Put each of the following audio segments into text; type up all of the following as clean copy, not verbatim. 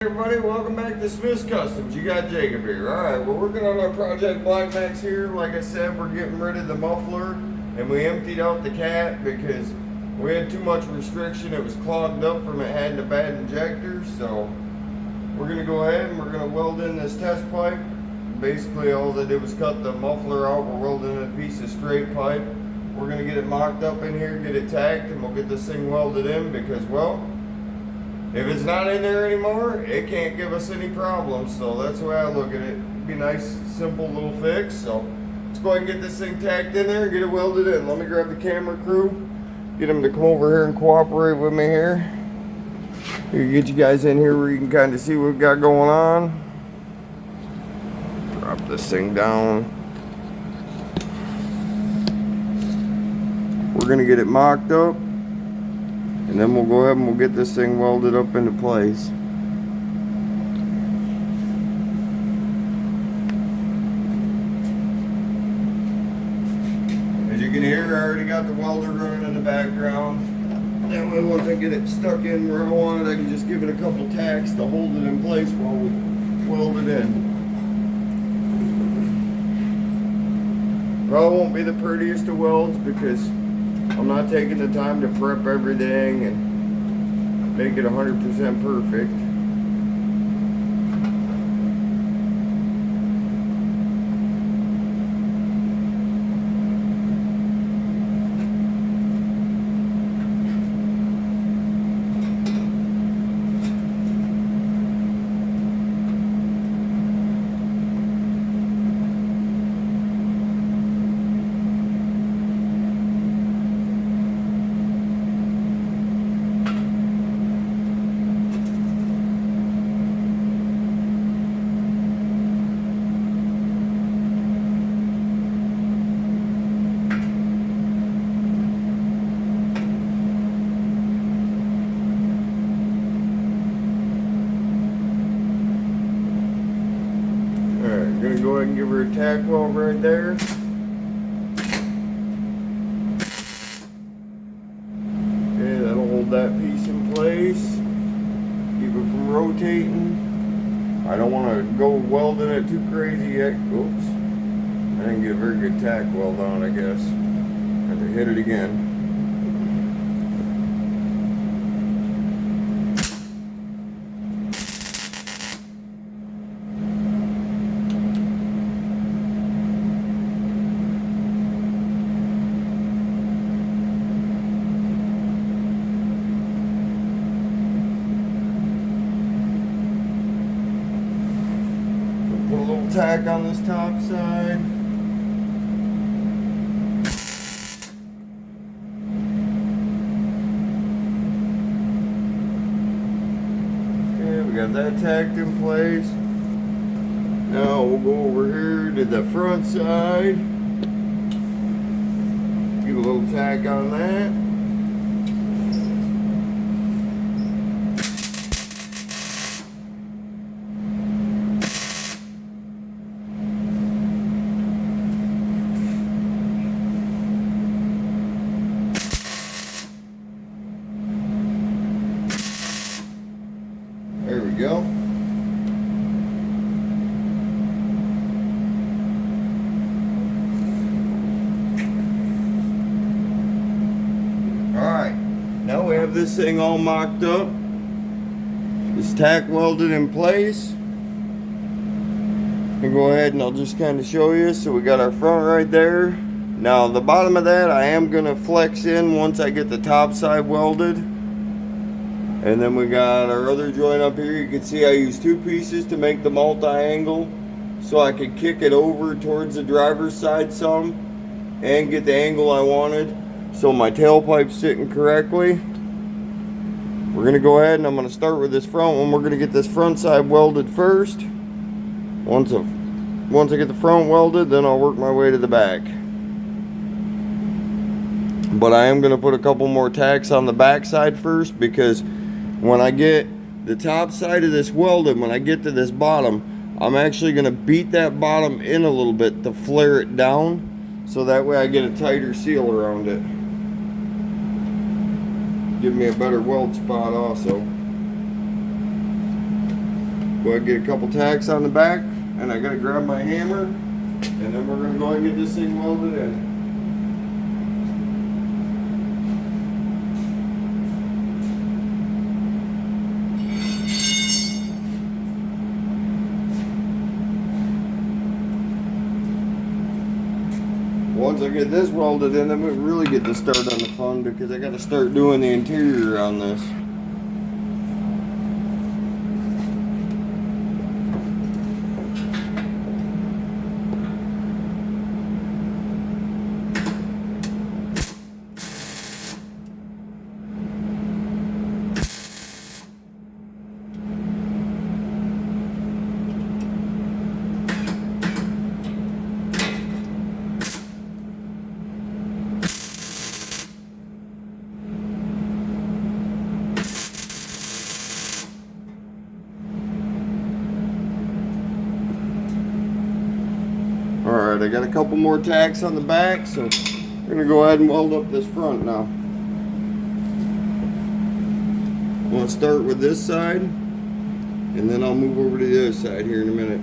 Everybody, welcome back to Smith's Customs. You got Jacob here. Alright, we're working on our Project Black Max here. Like I said, we're getting rid of the muffler, and we emptied out the cat because we had too much restriction. It was clogged up from it having a bad injector. So we're going to go ahead and we're going to weld in this test pipe. Basically all I did was cut the muffler out. We're welding in a piece of straight pipe. We're going to get it mocked up in here, get it tacked, and we'll get this thing welded in because, well, if it's not in there anymore, it can't give us any problems. So that's the way I look at it. It'd be a nice, simple little fix. So let's go ahead and get this thing tacked in there and get it welded in. Let me grab the camera crew, get them to come over here and cooperate with me here. Get you guys in here where you can kind of see what we got going on. Drop this thing down. We're gonna get it mocked up, and then we'll go ahead and we'll get this thing welded up into place. As you can hear, I already got the welder running in the background. That way, once I get it stuck in where I want it, I can just give it a couple tacks to hold it in place while we weld it in. Probably won't be the prettiest of welds because I'm not taking the time to prep everything and make it 100% perfect. I'm gonna go ahead and give her a tack weld right there. Okay, that'll hold that piece in place. Keep it from rotating. I don't want to go welding it too crazy yet. Oops. I didn't get a very good tack weld on, I guess. Have to hit it again. Put a little tack on this top side. Okay, we got that tacked in place. Now we'll go over here to the front side. Get a little tack on that. There we go. Alright, now we have this thing all mocked up. It's tack welded in place. And go ahead and I'll just kind of show you. So we got our front right there. Now the bottom of that I am going to flex in once I get the top side welded. And then we got our other joint up here. You can see I use two pieces to make the multi-angle so I could kick it over towards the driver's side some and get the angle I wanted so my tailpipe's sitting correctly. We're gonna go ahead and I'm gonna start with this front one. We're gonna get this front side welded first. Once I get the front welded, then I'll work my way to the back. But I am gonna put a couple more tacks on the back side first because when I get the top side of this welded, when I get to this bottom, I'm actually going to beat that bottom in a little bit to flare it down so that way I get a tighter seal around it. Give me a better weld spot also. Go ahead and get a couple tacks on the back, and I gotta grab my hammer, and then we're gonna go ahead and get this thing welded in. Once I get this welded in, then we really get to start on the fun, because I got to start doing the interior on this. Alright, I got a couple more tacks on the back, so we're going to go ahead and weld up this front now. I'm going to start with this side, and then I'll move over to the other side here in a minute.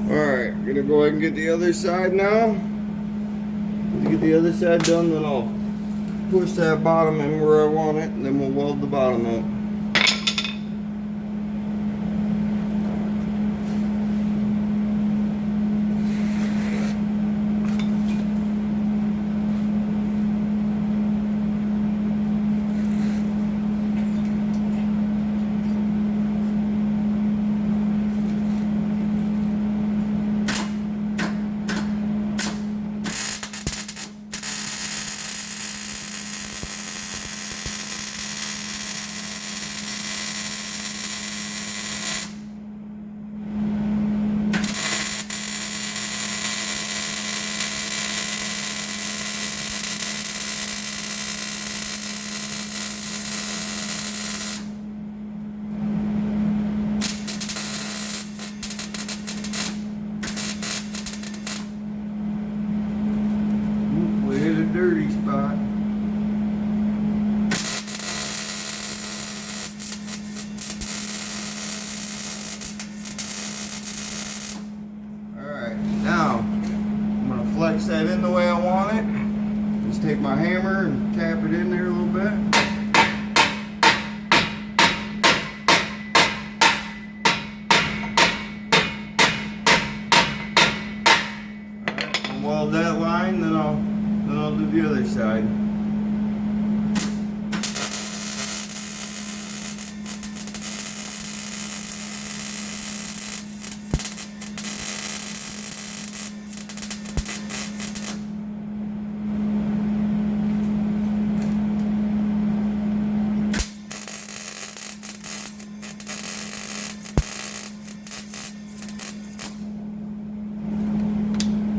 Alright, gonna go ahead and get the other side now. To get the other side done, then I'll push that bottom in where I want it, and then we'll weld the bottom up. Dirty spot. Alright, now I'm going to flex that in the way I want it. Just take my hammer and tap it in there a little bit. Alright, I'll weld that line, then I'll do the other side.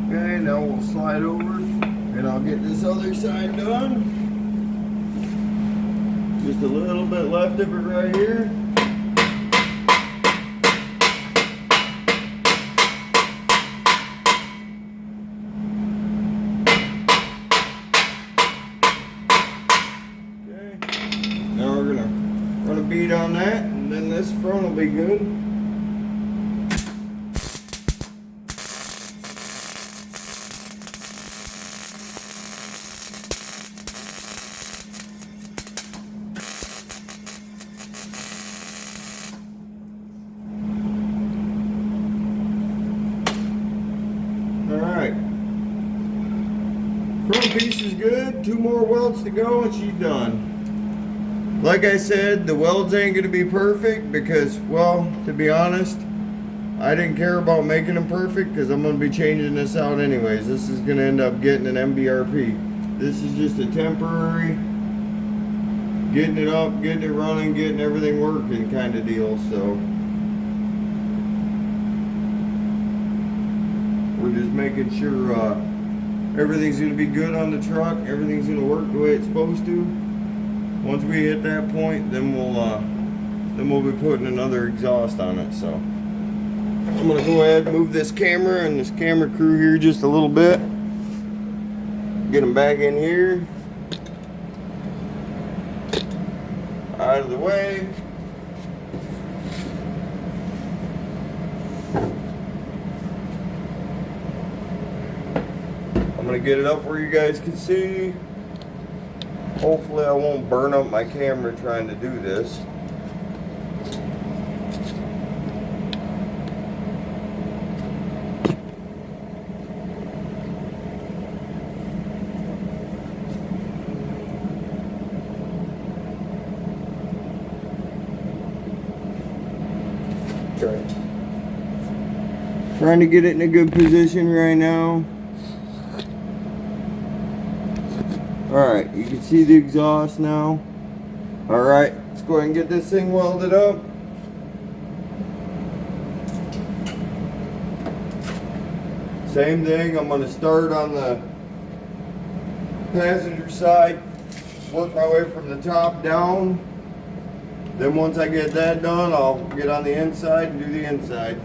Okay, now we'll slide over. And I'll get this other side done. Just a little bit left of it right here. Okay. Now we're gonna run a bead on that, and then this front will be good. Alright, front piece is good, 2 more welds to go and she's done. Like I said, the welds ain't going to be perfect because, well, to be honest, I didn't care about making them perfect because I'm going to be changing this out anyways. This is going to end up getting an MBRP. This is just a temporary, getting it up, getting it running, getting everything working kind of deal. So We're just making sure everything's gonna be good on the truck. Everything's gonna work the way it's supposed to. Once we hit that point, then we'll be putting another exhaust on it. So I'm gonna go ahead and move this camera and this camera crew here just a little bit. Get them back in here, out of the way. I'm gonna get it up where you guys can see. Hopefully I won't burn up my camera trying to do this. Trying to get it in a good position right now. Alright, you can see the exhaust now. Alright, let's go ahead and get this thing welded up. Same thing, I'm going to start on the passenger side, work my way from the top down. Then once I get that done, I'll get on the inside and do the inside.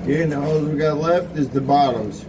Okay, now all we got left is the bottoms.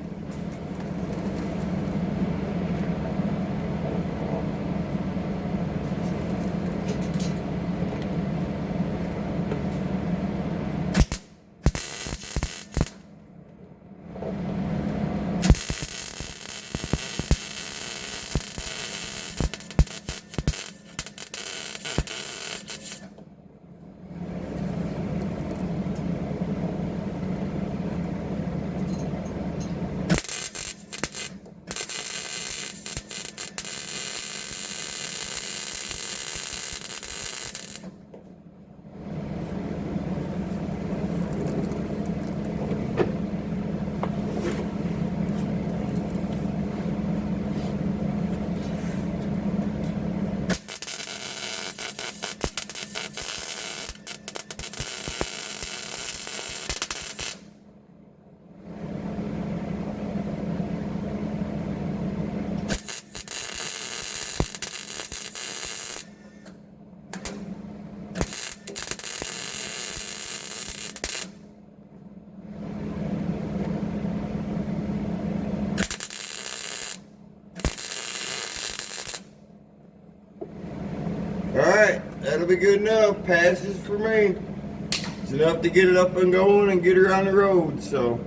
Alright, that'll be good enough. Passes for me. It's enough to get it up and going and get her on the road, so.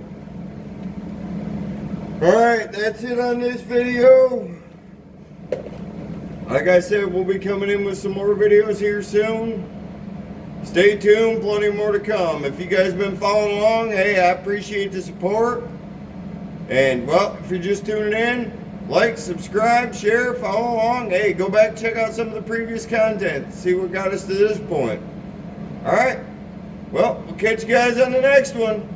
Alright, that's it on this video. Like I said, we'll be coming in with some more videos here soon. Stay tuned, plenty more to come. If you guys been following along, hey, I appreciate the support. And, well, if you're just tuning in, like, subscribe, share, follow along. Hey, go back and check out some of the previous content. See what got us to this point. Alright. Well, we'll catch you guys on the next one.